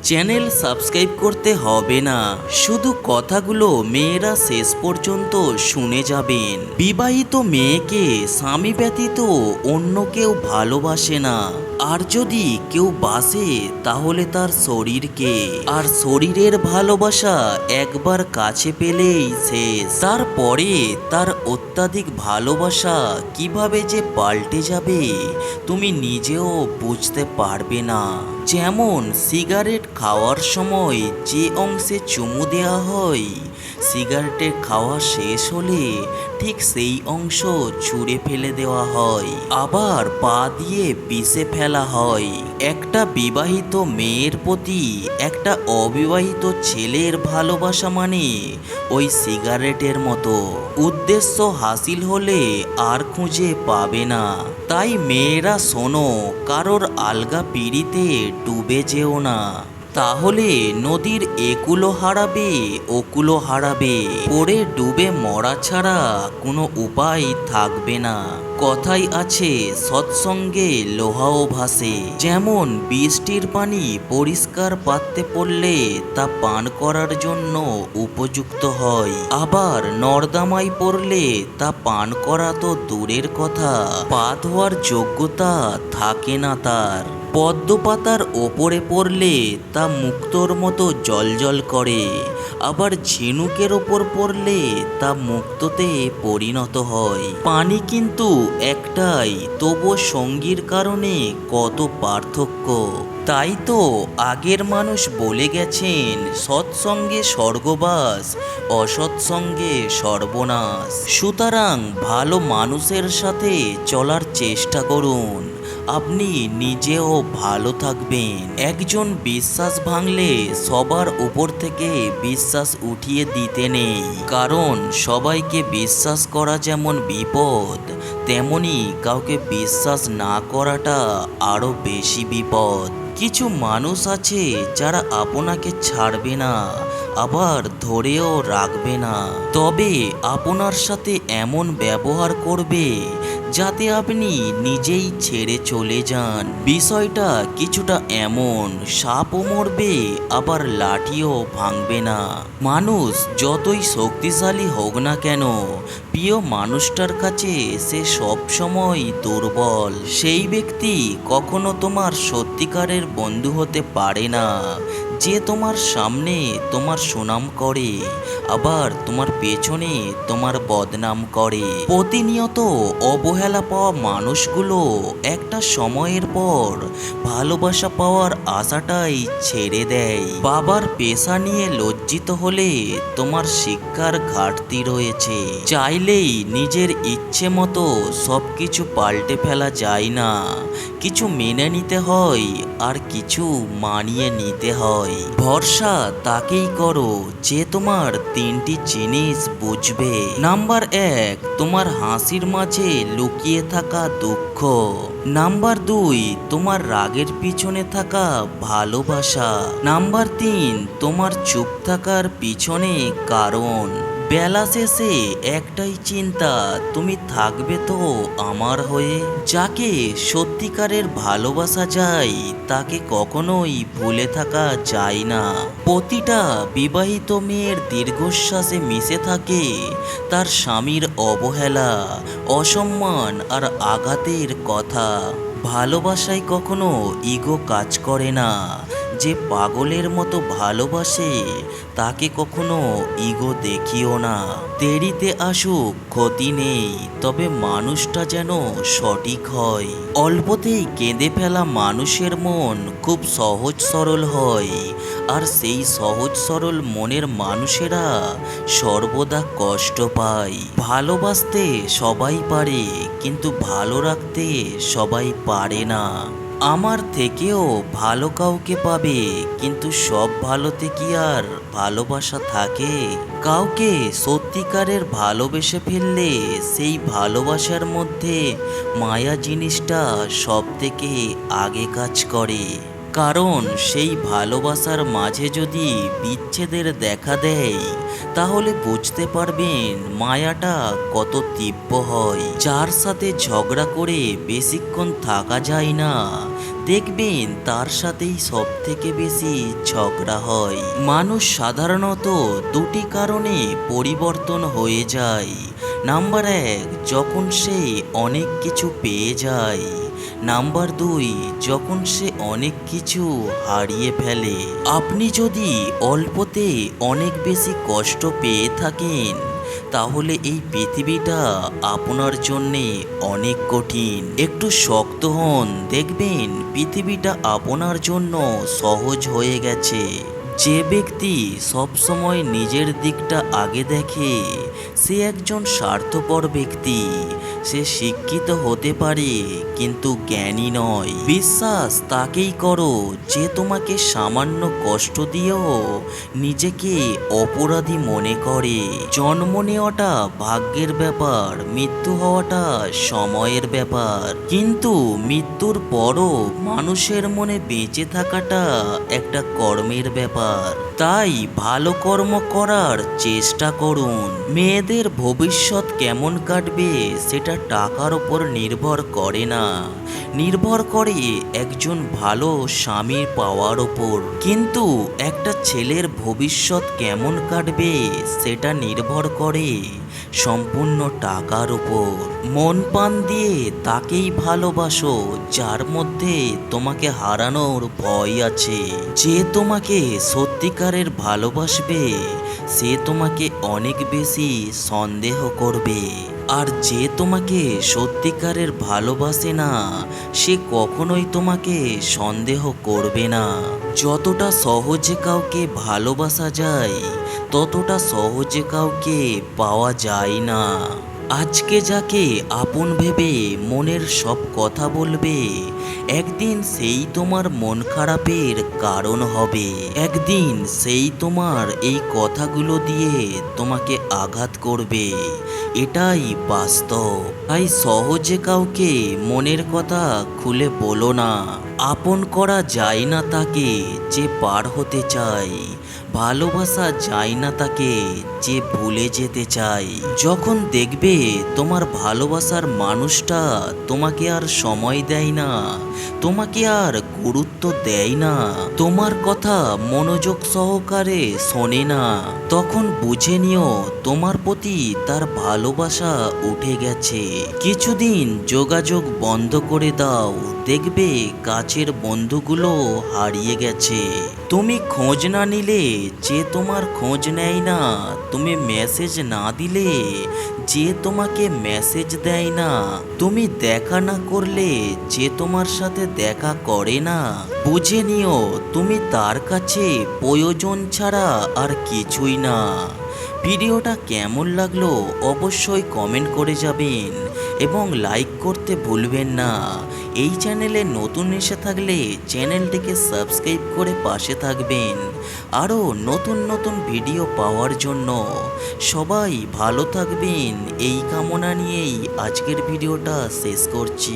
Channel subscribe করতে হবে না, শুধু কথাগুলো মেয়েরা শেষ পর্যন্ত শুনে যাবেন। বিবাহিত মেয়েকে স্বামী ব্যতীত অন্য কেউ ভালোবাসে না, আর যদি কেউ বাসে তাহলে তার শরীরকে, আর শরীরের ভালোবাসা একবার কাছে পেলেই শেষ। তারপরে তার অত্যাধিক ভালোবাসা কিভাবে যে পাল্টে যাবে তুমি নিজেও বুঝতে পারবে না। যেমন সিগারেট খাওয়ার সময় যে অংশে চুমু দেওয়া হয়, সিগারেটের খাওয়া শেষ হলে ঠিক সেই অংশ ছুঁড়ে ফেলে দেওয়া হয়, আবার পা দিয়ে পিষে ফেলা হয়। একটা বিবাহিত মেয়ের প্রতি একটা অবিবাহিত ছেলের ভালোবাসা মানে ওই সিগারেটের মতো, উদ্দেশ্য হাসিল হলে আর খুঁজে পাবে না। তাই মেয়েরা শোনো, কারোর আলগা পিড়িতে ডুবে যেও না, তাহলে নদীর একুলো হারাবে ওকুলো হারাবে, পড়ে ডুবে মরা ছাড়া কোনো উপায় থাকবে না। কথাই আছে, সৎসঙ্গে লোহাও ভাসে। যেমন বৃষ্টির পানি পরিষ্কার পাত্রে পড়লে তা পান করার জন্য উপযুক্ত হয়, আবার নর্দমায় পড়লে তা পান করা তো দূরের কথা, পা ধোয়ার যোগ্যতা থাকে না তার। পদ্ম পাতার ওপরে পড়লে তা মুক্তোর মতো জলজল করে, আবার ঝিনুকের ওপর পড়লে তা মুক্তোতে পরিণত হয়। পানি কিন্তু একটাই, তবু সঙ্গীর কারণে কত পার্থক্য। তাই তো আগের মানুষ বলে গেছেন, সৎসঙ্গে স্বর্গবাস, অসৎসঙ্গে সর্বনাশ। সুতরাং ভালো মানুষের সাথে চলার চেষ্টা করুন, আপনি নিজেও ভালো থাকবেন। একজন বিশ্বাস ভাঙলে সবার উপর থেকে বিশ্বাস উঠিয়ে দিতে নেই, কারণ সবাইকে বিশ্বাস করা যেমন বিপদ, তেমনি কাউকে বিশ্বাস না করাটা আরো বেশি বিপদ। কিছু মানুষ আছে যারা আপনাকে ছাড়বে না, আবার ধরেও রাখবে না, তবে আপনার সাথে এমন ব্যবহার করবে যাতে আপনি নিজেই ছেড়ে চলে যান। বিষয়টা কিছুটা এমন, সাপও মরবে আবার লাঠিও ভাঙবে না। মানুষ যতই শক্তিশালী হোক না কেন, প্রিয় মানুষটার কাছে সে সব সময় দুর্বল। সেই ব্যক্তি কখনো তোমার সত্যিকারের বন্ধু হতে পারে না, যে তোমার সামনে তোমার সুনাম করে আবার তোমার পেছনে তোমার বদনাম করে। প্রতিনিয়ত অবহেলা পাওয়া মানুষগুলো একটা সময়ের পর ভালোবাসা পাওয়ার আশাটাই ছেড়ে দেয়। বাবার পেশা নিয়ে লজ্জিত হলে তোমার শিক্ষার ঘাটতি রয়েছে। চাইলেই নিজের ইচ্ছে মতো সবকিছু পাল্টে ফেলা যায় না, কিছু মেনে নিতে হয় আর কিছু মানিয়ে নিতে হয়। ভরসা তাকেই করো যে তোমার তিনটি জিনিস বুঝবে। নাম্বার 1, তোমার হাসির মাঝে লুকিয়ে থাকা দুঃখ। নাম্বার 2, তোমার রাগের পিছনে থাকা ভালোবাসা। নাম্বার 3, তোমার চুপ থাকার পিছনে কারণ। বেলা শেষে একটাই চিন্তা, তুমি থাকবে তো আমার হয়ে? যাকে সত্যিকারের ভালোবাসা যায় তাকে কখনোই ভুলে থাকা যায় না। প্রতিটা বিবাহিত মেয়ের দীর্ঘশ্বাসে মিশে থাকে তার স্বামীর অবহেলা, অসম্মান আর আঘাতের কথা। ভালোবাসায় কখনো ইগো কাজ করে না। যে পাগলের মতো ভালোবাসে তাকে কখনো ইগো দেখিও না। দেরিতে আসুক ক্ষতি নেই, তবে মানুষটা যেন সঠিক হয়। অল্পতেই কেঁদে ফেলা মানুষের মন খুব সহজ সরল হয়, আর সেই সহজ সরল মনের মানুষেরা সর্বদা কষ্ট পায়। ভালোবাসতে সবাই পারে, কিন্তু ভালো রাখতে সবাই পারে না। আমার থেকেও ভালো কাউকে পাবে, কিন্তু সব ভালোতে কি আর ভালোবাসা থাকে? কাউকে সত্যিকারের ভালোবেসে ফেললে সেই ভালোবাসার মধ্যে মায়া জিনিসটা সব থেকে আগে কাজ করে। কারণ সেই ভালোবাসার মাঝে যদি বিচ্ছেদের দেখা দেয়, তাহলে বুঝতে পারবেন মায়াটা কত তীব্র হয়। যার সাথে ঝগড়া করে বেশিক্ষণ থাকা যায় না, দেখবেন তার সাথেই সব থেকে বেশি ঝগড়া হয়। মানুষ সাধারণত দুটি কারণে পরিবর্তন হয়ে যায়। নাম্বার 1, যখন সে অনেক কিছু পেয়ে যায়। নাম্বার 2, যখন সে অনেক কিছু হারিয়ে ফেলে। আপনি যদি অল্পতে অনেক বেশি কষ্ট পেয়ে থাকেন, তাহলে এই পৃথিবীটা আপনার জন্যে অনেক কঠিন। একটু শক্ত হন, দেখবেন পৃথিবীটা আপনার জন্য সহজ হয়ে গেছে। যে ব্যক্তি সবসময় নিজের দিকটা আগে দেখে, সে একজন স্বার্থপর ব্যক্তি। সে শিক্ষিত হতে পারে কিন্তু জ্ঞানী নয়। বিশ্বাস তাকেই করো যে তোমাকে সামান্য কষ্ট দিয়েও নিজেকে অপরাধী মনে করে। জন্ম নেওয়াটা ভাগ্যের ব্যাপার, মৃত্যু হওয়াটা সময়ের ব্যাপার। কিন্তু মৃত্যুর পরও মানুষের মনে বেঁচে থাকাটা একটা কর্মের ব্যাপার। তাই ভালো কর্ম করার চেষ্টা করুন। মেয়েদের ভবিষ্যৎ কেমন কাটবে সেটা টাকার ওপর নির্ভর করে না, নির্ভর করে একজন ভালো স্বামী পাওয়ার ওপর। কিন্তু একটা ছেলের ভবিষ্যৎ কেমন কাটবে সেটা নির্ভর করে সম্পূর্ণ টাকার উপর। মন প্রাণ দিয়ে তাকেই ভালোবাসো যার মধ্যে তোমাকে হারানোর ভয় আছে। যে তোমাকে সত্যিকারের ভালোবাসবে সে তোমাকে অনেক বেশি সন্দেহ করবে। আর যে তোমাকে সত্যিকারের ভালোবাসে না, সে কখনোই তোমাকে সন্দেহ করবে না। যতটা সহজে কাউকে ভালোবাসা যায়, ততটা সহজে কাউকে পাওয়া যায় না। আজকে যাকে আপন ভেবে মনের সব কথা বলবে, একদিন সেই তোমার মন খারাপের কারণ হবে। একদিন সেই তোমার এই কথাগুলো দিয়ে তোমাকে আঘাত করবে। এটাই বাস্তব। তাই সহজে কাউকে মনের কথা খুলে বলো না। আপন করা যায় না তাকে যে পার হতে চায়, ভালোবাসা যায় না তাকে যে ভুলে যেতে চায়। যখন দেখবে তোমার ভালোবাসার মানুষটা তোমাকে আর সময় দেয় না, তোমাকে আর গুরুত্ব দেয় না, তোমার কথা মনোযোগ সহকারে শোনে না, তখন বুঝে নিও তোমার প্রতি তার ভালোবাসা উঠে গেছে। কিছুদিন যোগাযোগ বন্ধ করে দাও, দেখবে কাছের বন্ধুগুলো হারিয়ে গেছে। তুমি খোঁজ না নিলে যে তোমার খোঁজ নেয় না, তুমি মেসেজ না দিলে যে তোমাকে মেসেজ দেয় না, তুমি দেখা না করলে যে তোমার সাথে দেখা করে না, বুঝে নিও তুমি তার কাছে প্রয়োজন ছাড়া আর কিছুই না। ভিডিওটা কেমন লাগলো অবশ্যই কমেন্ট করে যাবেন এবং লাইক করতে ভুলবেন না। এই চ্যানেলে নতুন এসে থাকলে চ্যানেলটিকে সাবস্ক্রাইব করে পাশে থাকবেন আরও নতুন নতুন ভিডিও পাওয়ার জন্য। সবাই ভালো থাকবেন এই কামনা নিয়েই আজকের ভিডিওটা শেষ করছি।